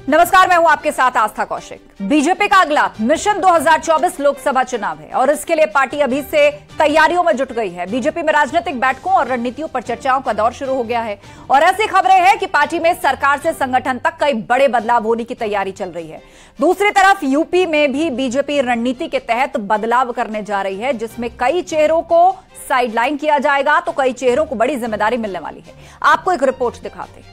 नमस्कार, मैं हूं आपके साथ आस्था कौशिक। बीजेपी का अगला मिशन 2024 लोकसभा चुनाव है और इसके लिए पार्टी अभी से तैयारियों में जुट गई है। बीजेपी में राजनीतिक बैठकों और रणनीतियों पर चर्चाओं का दौर शुरू हो गया है और ऐसी खबरें हैं कि पार्टी में सरकार से संगठन तक कई बड़े बदलाव होने की तैयारी चल रही है। दूसरी तरफ यूपी में भी बीजेपी रणनीति के तहत बदलाव करने जा रही है, जिसमें कई चेहरों को साइडलाइन किया जाएगा तो कई चेहरों को बड़ी जिम्मेदारी मिलने वाली है। आपको एक रिपोर्ट दिखाते हैं।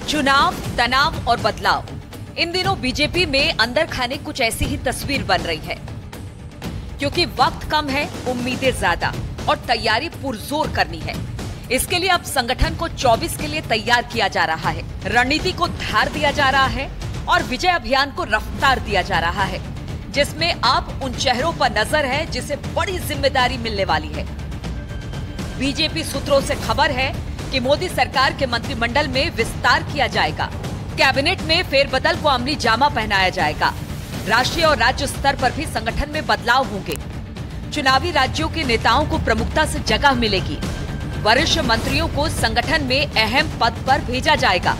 चुनाव, तनाव और बदलाव, इन दिनों बीजेपी में अंदर खाने कुछ ऐसी ही तस्वीर बन रही है, क्योंकि वक्त कम है, उम्मीदें ज्यादा और तैयारी पुरजोर करनी है। इसके लिए अब संगठन को 24 के लिए तैयार किया जा रहा है, रणनीति को धार दिया जा रहा है और विजय अभियान को रफ्तार दिया जा रहा है, जिसमें अब उन चेहरों पर नजर है जिसे बड़ी जिम्मेदारी मिलने वाली है। बीजेपी सूत्रों से खबर है कि मोदी सरकार के मंत्रिमंडल में विस्तार किया जाएगा, कैबिनेट में फेरबदल को अमली जामा पहनाया जाएगा, राष्ट्रीय और राज्य स्तर पर भी संगठन में बदलाव होंगे। चुनावी राज्यों के नेताओं को प्रमुखता से जगह मिलेगी, वरिष्ठ मंत्रियों को संगठन में अहम पद पर भेजा जाएगा।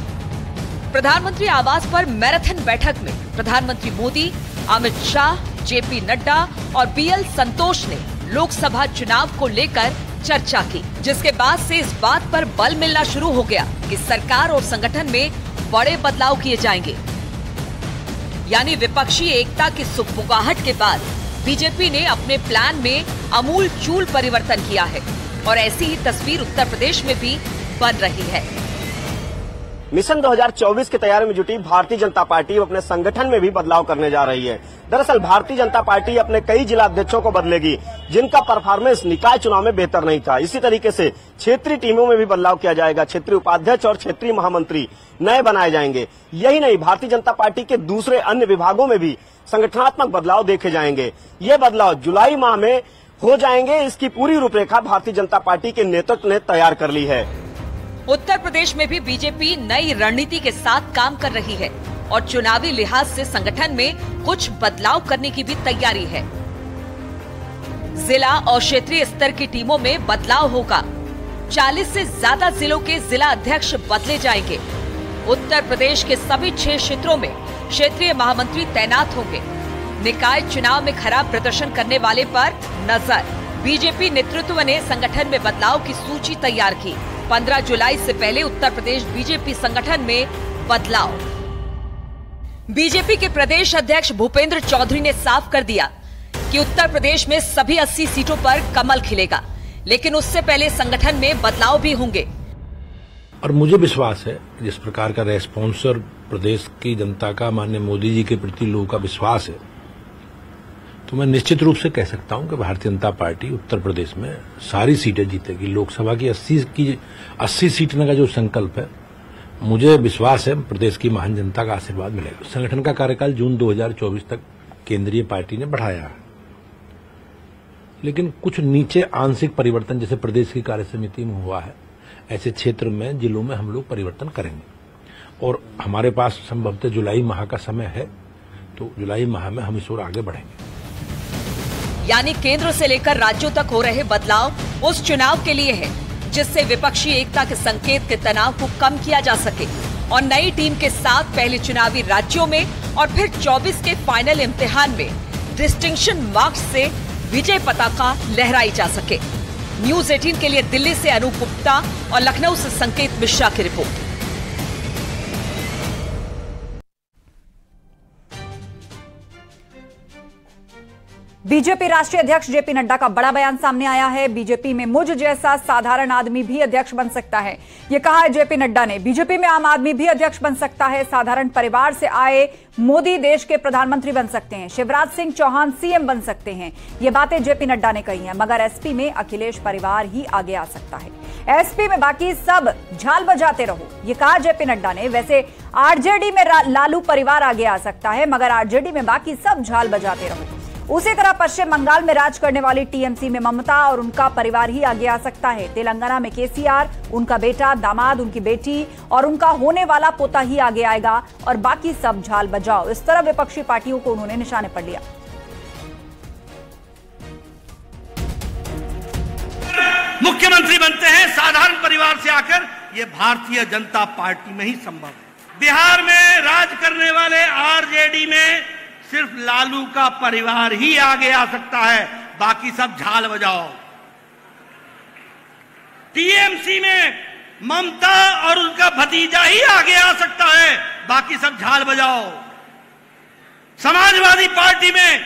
प्रधानमंत्री आवास पर मैराथन बैठक में प्रधानमंत्री मोदी, अमित शाह, जेपी नड्डा और बीएल संतोष ने लोकसभा चुनाव को लेकर चर्चा की, जिसके बाद से इस बात पर बल मिलना शुरू हो गया कि सरकार और संगठन में बड़े बदलाव किए जाएंगे। यानी विपक्षी एकता की सुगबुगाहट के बाद बीजेपी ने अपने प्लान में आमूल चूल परिवर्तन किया है और ऐसी ही तस्वीर उत्तर प्रदेश में भी बन रही है। मिशन 2024 की तैयारी में जुटी भारतीय जनता पार्टी अपने संगठन में भी बदलाव करने जा रही है। दरअसल भारतीय जनता पार्टी अपने कई जिला अध्यक्षों को बदलेगी, जिनका परफॉर्मेंस निकाय चुनाव में बेहतर नहीं था। इसी तरीके से क्षेत्रीय टीमों में भी बदलाव किया जाएगा। क्षेत्रीय उपाध्यक्ष और क्षेत्रीय महामंत्री नए बनाए जाएंगे। यही नहीं, भारतीय जनता पार्टी के दूसरे अन्य विभागों में भी संगठनात्मक बदलाव देखे जाएंगे। ये बदलाव जुलाई माह में हो जाएंगे। इसकी पूरी रूपरेखा भारतीय जनता पार्टी के नेतृत्व ने तैयार कर ली है। उत्तर प्रदेश में भी बीजेपी नई रणनीति के साथ काम कर रही है और चुनावी लिहाज से संगठन में कुछ बदलाव करने की भी तैयारी है। जिला और क्षेत्रीय स्तर की टीमों में बदलाव होगा। 40 से ज्यादा जिलों के जिला अध्यक्ष बदले जाएंगे। उत्तर प्रदेश के सभी 6 क्षेत्रों में क्षेत्रीय महामंत्री तैनात होंगे। निकाय चुनाव में खराब प्रदर्शन करने वाले पर नजर। बीजेपी नेतृत्व ने संगठन में बदलाव की सूची तैयार की। 15 जुलाई से पहले उत्तर प्रदेश बीजेपी संगठन में बदलाव। बीजेपी के प्रदेश अध्यक्ष भूपेंद्र चौधरी ने साफ कर दिया कि उत्तर प्रदेश में सभी 80 सीटों पर कमल खिलेगा, लेकिन उससे पहले संगठन में बदलाव भी होंगे। और मुझे विश्वास है, जिस प्रकार का रेस्पॉन्स और प्रदेश की जनता का माननीय मोदी जी के प्रति लोगों का विश्वास है, तो मैं निश्चित रूप से कह सकता हूं कि भारतीय जनता पार्टी उत्तर प्रदेश में सारी सीटें जीतेगी। लोकसभा की 80 सीटने का जो संकल्प है, मुझे विश्वास है प्रदेश की महान जनता का आशीर्वाद मिलेगा। संगठन का कार्यकाल जून 2024 तक केंद्रीय पार्टी ने बढ़ाया है, लेकिन कुछ नीचे आंशिक परिवर्तन जैसे प्रदेश की कार्य समिति में हुआ है, ऐसे क्षेत्र में जिलों में हम लोग परिवर्तन करेंगे और हमारे पास संभवतः जुलाई माह का समय है, तो जुलाई माह में हम इस ओर आगे बढ़ेंगे। यानी केंद्र से लेकर राज्यों तक हो रहे बदलाव उस चुनाव के लिए है जिससे विपक्षी एकता के संकेत के तनाव को कम किया जा सके और नई टीम के साथ पहले चुनावी राज्यों में और फिर 24 के फाइनल इम्तिहान में डिस्टिंक्शन मार्क्स से विजय पताका लहराई जा सके। न्यूज 18 के लिए दिल्ली से अनूप गुप्ता और लखनऊ से संकेत मिश्रा की रिपोर्ट। बीजेपी राष्ट्रीय अध्यक्ष जेपी नड्डा का बड़ा बयान सामने आया है। बीजेपी में मुझ जैसा साधारण आदमी भी अध्यक्ष बन सकता है, यह कहा है जेपी नड्डा ने। बीजेपी में आम आदमी भी अध्यक्ष बन सकता है। साधारण परिवार से आए मोदी देश के प्रधानमंत्री बन सकते हैं। शिवराज सिंह चौहान सीएम बन सकते हैं। ये बातें जेपी नड्डा ने कही हैं, मगर एसपी में अखिलेश परिवार ही आगे आ सकता है। एसपी में बाकी सब झाल बजाते रहो, ये कहा जेपी नड्डा ने। वैसे आरजेडी में लालू परिवार आगे आ सकता है, मगर आरजेडी में बाकी सब झाल बजाते रहो। उसी तरह पश्चिम बंगाल में राज करने वाली टीएमसी में ममता और उनका परिवार ही आगे आ सकता है। तेलंगाना में केसीआर, उनका बेटा, दामाद, उनकी बेटी और उनका होने वाला पोता ही आगे आएगा और बाकी सब झाल बजाओ। इस तरह विपक्षी पार्टियों को उन्होंने निशाने पर लिया। मुख्यमंत्री बनते हैं साधारण परिवार से आकर, ये भारतीय जनता पार्टी में ही संभव है। बिहार में राज करने वाले आरजेडी में सिर्फ लालू का परिवार ही आगे आ सकता है, बाकी सब झाल बजाओ। टीएमसी में ममता और उनका भतीजा ही आगे आ सकता है, बाकी सब झाल बजाओ। समाजवादी पार्टी में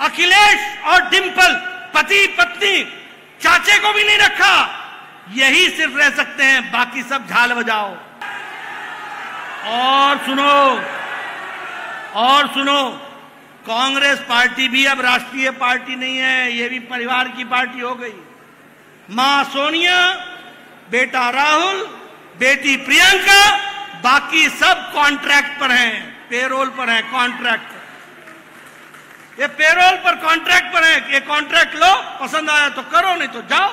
अखिलेश और डिंपल पति पत्नी, चाचे को भी नहीं रखा, यही सिर्फ रह सकते हैं, बाकी सब झाल बजाओ। और सुनो, कांग्रेस पार्टी भी अब राष्ट्रीय पार्टी नहीं है, ये भी परिवार की पार्टी हो गई। मां सोनिया, बेटा राहुल, बेटी प्रियंका, बाकी सब कॉन्ट्रैक्ट पर हैं, पेरोल पर हैं, कॉन्ट्रैक्ट पर। ये पेरोल पर कॉन्ट्रैक्ट पर है, ये कॉन्ट्रैक्ट लो, पसंद आया तो करो, नहीं तो जाओ।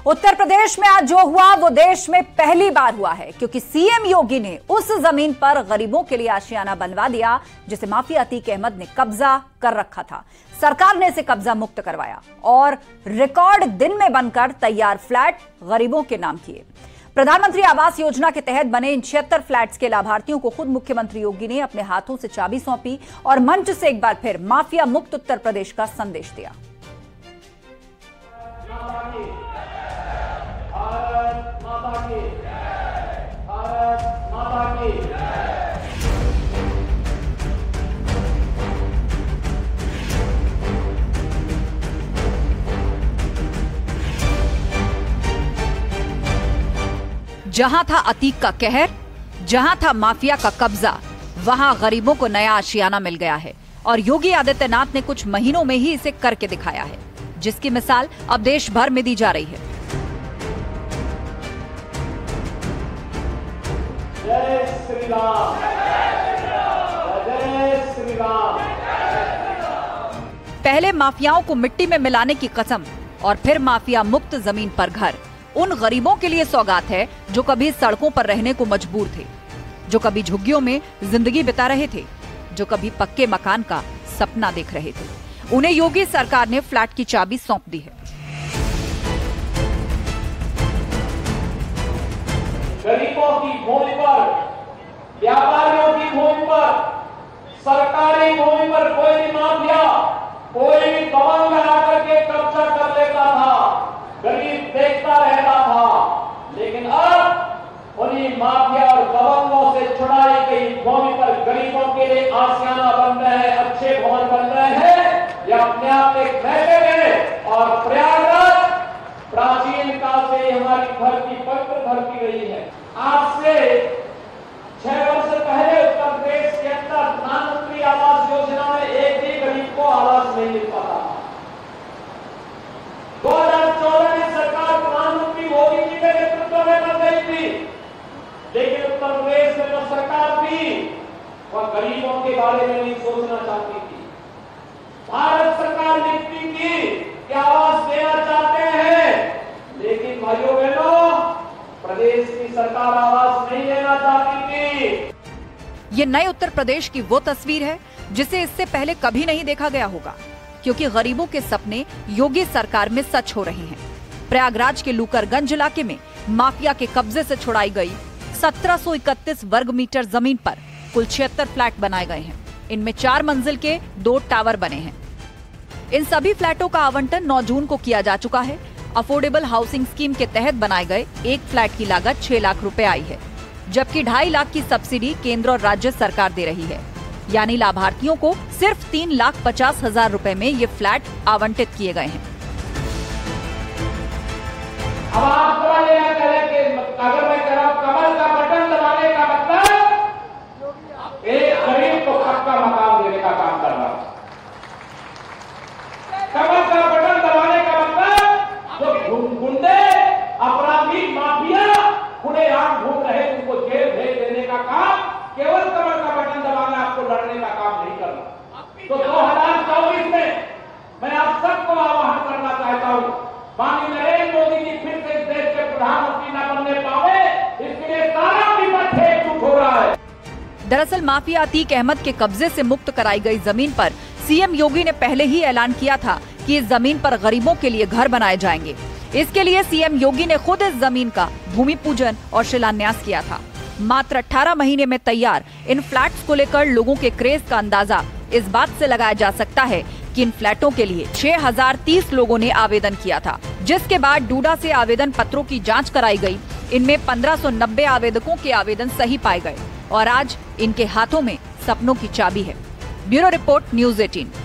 उत्तर प्रदेश में आज जो हुआ वो देश में पहली बार हुआ है, क्योंकि सीएम योगी ने उस जमीन पर गरीबों के लिए आशियाना बनवा दिया जिसे माफिया अतीक अहमद ने कब्जा कर रखा था। सरकार ने इसे कब्जा मुक्त करवाया और रिकॉर्ड दिन में बनकर तैयार फ्लैट गरीबों के नाम किए। प्रधानमंत्री आवास योजना के तहत बने इन 76 फ्लैट्स के लाभार्थियों को खुद मुख्यमंत्री योगी ने अपने हाथों से चाबी सौंपी और मंच से एक बार फिर माफिया मुक्त उत्तर प्रदेश का संदेश दिया। जहां था अतीक का कहर, जहां था माफिया का कब्जा, वहां गरीबों को नया आशियाना मिल गया है और योगी आदित्यनाथ ने कुछ महीनों में ही इसे करके दिखाया है, जिसकी मिसाल अब देश भर में दी जा रही है। जय श्री राम, जय श्री राम। पहले माफियाओं को मिट्टी में मिलाने की कसम और फिर माफिया मुक्त जमीन पर घर उन गरीबों के लिए सौगात है जो कभी सड़कों पर रहने को मजबूर थे, जो कभी झुग्गियों में जिंदगी बिता रहे थे, जो कभी पक्के मकान का सपना देख रहे थे। उन्हें योगी सरकार ने फ्लैट की चाबी सौंप दी है। गरीबों की भूमि पर, व्यापारियों की भूमि पर, सरकारी भूमि पर कोई भी माफिया, कोई भी दबंग आकर के कब्जा कर लेता था, गरीब देखता रहता था। लेकिन अब उन्हीं माफिया और दबंगों से छुड़ाई गई भूमि पर गरीबों के लिए आशियाना बन रहे हैं, अच्छे भवन बन रहे हैं। यह अपने आप एक महत्व है और प्रयागराज प्राचीन काल से हमारी धरती पवित्र धरती रही है। आज से 6 वर्ष पहले उत्तर प्रदेश के अंदर प्रधानमंत्री आवास योजना में एक भी गरीब को आवास नहीं मिल पाता। 2014 में सरकार प्रधानमंत्री मोदी जी के नेतृत्व में बन गई थी, लेकिन उत्तर प्रदेश में जो सरकार थी वह गरीबों के बारे में नहीं सोचना चाहती थी। भारत सरकार लिखती थी कि आवास देना चाहते हैं, लेकिन भाइयों बहनों प्रदेश की सरकार आवास नहीं देना चाहती थी। ये नए उत्तर प्रदेश की वो तस्वीर है जिसे इससे पहले कभी नहीं देखा गया होगा, क्योंकि गरीबों के सपने योगी सरकार में सच हो रहे हैं। प्रयागराज के लूकरगंज इलाके में माफिया के कब्जे से छुड़ाई गई 1731 वर्ग मीटर जमीन पर कुल 76 फ्लैट बनाए गए हैं। इनमें 4 मंजिल के 2 टावर बने हैं। इन सभी फ्लैटों का आवंटन 9 जून को किया जा चुका है। अफोर्डेबल हाउसिंग स्कीम के तहत बनाए गए एक फ्लैट की लागत 6 लाख रुपए आई है, जबकि 2.5 लाख की सब्सिडी केंद्र और राज्य सरकार दे रही है। यानी लाभार्थियों को सिर्फ 3,50,000 रुपए में ये फ्लैट आवंटित किए गए हैं। अब आप थोड़ा लेना करें कि अगर मैं कह रहा हूं कमल का बटन दबाने का मतलब एक गरीब को पक्का मकान देने का काम कर रहा है। कमल का बटन दबाने का मतलब जो गुंडे, अपराधी, माफिया दरअसल माफिया अतीक अहमद के कब्जे से मुक्त कराई गई जमीन पर सीएम योगी ने पहले ही ऐलान किया था कि इस जमीन पर गरीबों के लिए घर बनाए जाएंगे। इसके लिए सीएम योगी ने खुद इस जमीन का भूमि पूजन और शिलान्यास किया था। मात्र 18 महीने में तैयार इन फ्लैट्स को लेकर लोगों के क्रेज का अंदाजा इस बात से लगाया जा सकता है कि इन फ्लैटों के लिए 6030 लोगों ने आवेदन किया था, जिसके बाद डूडा से आवेदन पत्रों की जांच कराई गई। इनमें 1590 आवेदकों के आवेदन सही पाए गए और आज इनके हाथों में सपनों की चाबी है। Bureau report, news 18।